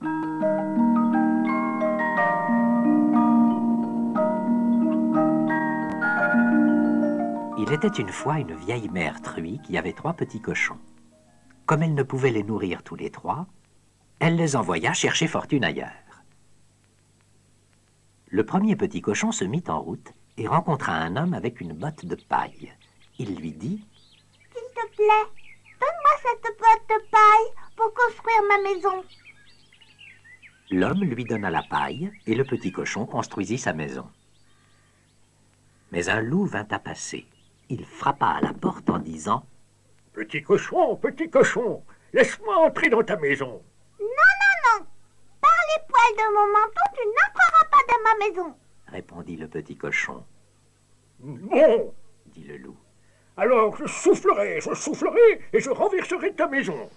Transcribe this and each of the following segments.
Il était une fois une vieille mère truie qui avait 3 petits cochons. Comme elle ne pouvait les nourrir tous les 3, elle les envoya chercher fortune ailleurs. Le premier petit cochon se mit en route et rencontra un homme avec une botte de paille. Il lui dit « S'il te plaît, donne-moi cette botte de paille pour construire ma maison. » L'homme lui donna la paille et le petit cochon construisit sa maison. Mais un loup vint à passer. Il frappa à la porte en disant « Petit cochon, laisse-moi entrer dans ta maison. » « Non, par les poils de mon menton, tu n'entreras pas dans ma maison. » répondit le petit cochon. « Bon, dit le loup. Alors je soufflerai et je renverserai ta maison. »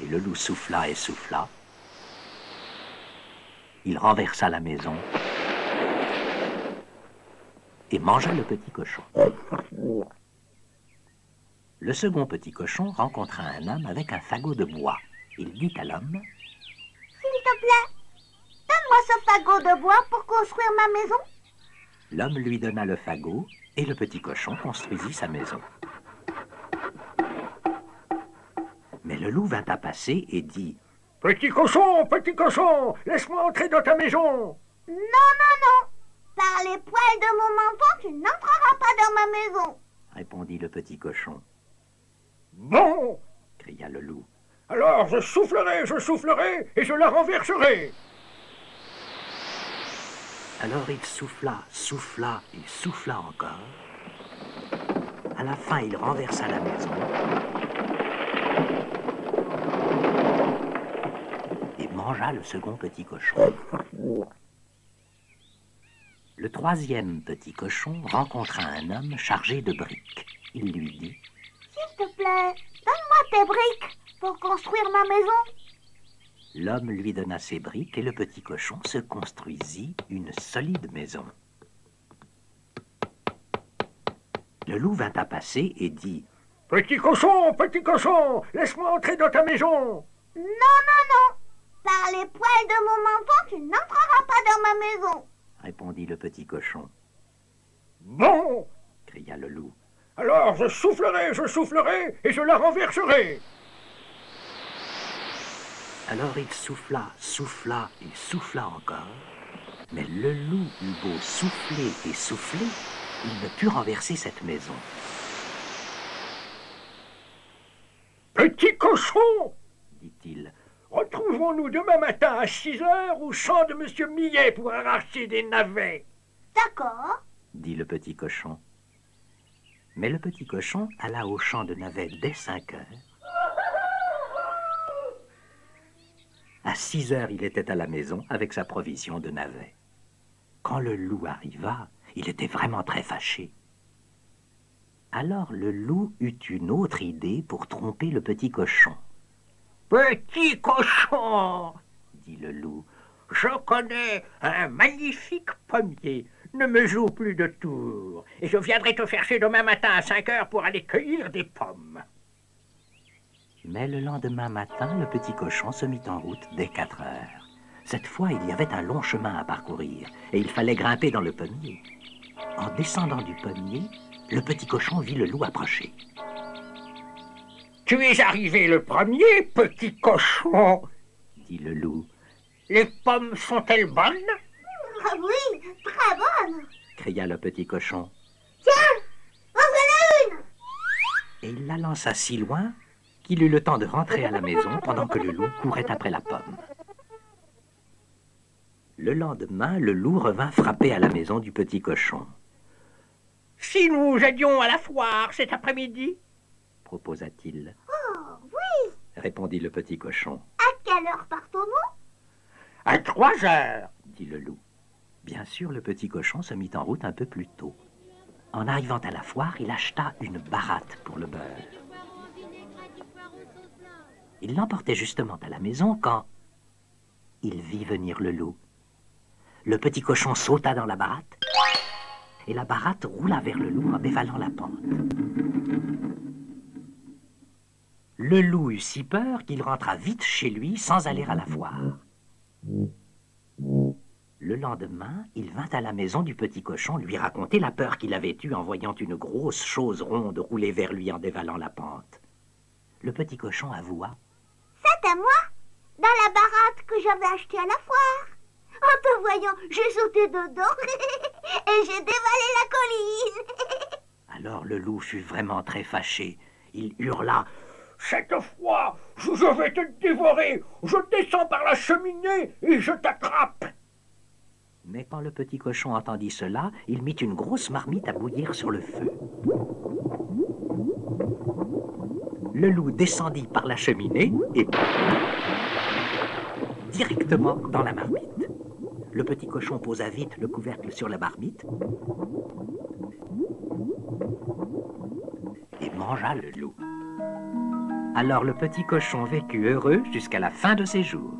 Et le loup souffla et souffla. Il renversa la maison et mangea le petit cochon. Le second petit cochon rencontra un homme avec un fagot de bois. Il dit à l'homme « S'il te plaît, donne-moi ce fagot de bois pour construire ma maison. » L'homme lui donna le fagot et le petit cochon construisit sa maison. Mais le loup vint à passer et dit « Petit cochon, laisse-moi entrer dans ta maison. » « Non, par les poils de mon menton, tu n'entreras pas dans ma maison. » répondit le petit cochon. « Bon, cria le loup. Alors je soufflerai et je la renverserai. » Alors il souffla et souffla encore. À la fin, il renversa la maison et mangea le second petit cochon. Le troisième petit cochon rencontra un homme chargé de briques. Il lui dit « S'il te plaît, donne-moi tes briques pour construire ma maison. » L'homme lui donna ses briques et le petit cochon se construisit une solide maison. Le loup vint à passer et dit « Petit cochon, laisse-moi entrer dans ta maison. » « Non, par les poils de mon menton, tu n'entreras pas dans ma maison. » répondit le petit cochon. « Bon, cria le loup. Alors je soufflerai et je la renverserai. » Alors il souffla et souffla encore. Mais le loup eut beau souffler et souffler, il ne put renverser cette maison. « Petit cochon, dit-il, retrouvons-nous demain matin à 6 heures au champ de Monsieur Millet pour arracher des navets. » « D'accord. » dit le petit cochon. Mais le petit cochon alla au champ de navets dès 5 heures. À 6 heures, il était à la maison avec sa provision de navets. Quand le loup arriva, il était vraiment très fâché. Alors le loup eut une autre idée pour tromper le petit cochon. « Petit cochon, dit le loup, je connais un magnifique pommier. Ne me joue plus de tours, et je viendrai te chercher demain matin à 5 heures pour aller cueillir des pommes. » Mais le lendemain matin, le petit cochon se mit en route dès 4 heures. Cette fois, il y avait un long chemin à parcourir, et il fallait grimper dans le pommier. En descendant du pommier, le petit cochon vit le loup approcher. « Tu es arrivé le premier, petit cochon, » dit le loup. « Les pommes sont-elles bonnes ?»« Ah oui, très bonne. » cria le petit cochon. « Tiens, en voilà une. » Et il la lança si loin qu'il eut le temps de rentrer à la maison pendant que le loup courait après la pomme. Le lendemain, le loup revint frapper à la maison du petit cochon. « Si nous allions à la foire cet après-midi ?» proposa-t-il. « Oh, oui. » répondit le petit cochon. « À quelle heure partons-nous? » ?»« À 3 heures. » dit le loup. Bien sûr, le petit cochon se mit en route un peu plus tôt. En arrivant à la foire, il acheta une baratte pour le beurre. Il l'emportait justement à la maison quand il vit venir le loup. Le petit cochon sauta dans la baratte et la baratte roula vers le loup en dévalant la pente. Le loup eut si peur qu'il rentra vite chez lui sans aller à la foire. Le lendemain, il vint à la maison du petit cochon lui raconter la peur qu'il avait eue en voyant une grosse chose ronde rouler vers lui en dévalant la pente. Le petit cochon avoua. C'était moi, dans la baratte que j'avais achetée à la foire. En te voyant, j'ai sauté dedans et j'ai dévalé la colline. Alors le loup fut vraiment très fâché. Il hurla. Cette fois, je vais te dévorer. Je descends par la cheminée et je t'attrape. Mais quand le petit cochon entendit cela, il mit une grosse marmite à bouillir sur le feu. Le loup descendit par la cheminée et directement dans la marmite. Le petit cochon posa vite le couvercle sur la marmite et mangea le loup. Alors le petit cochon vécut heureux jusqu'à la fin de ses jours.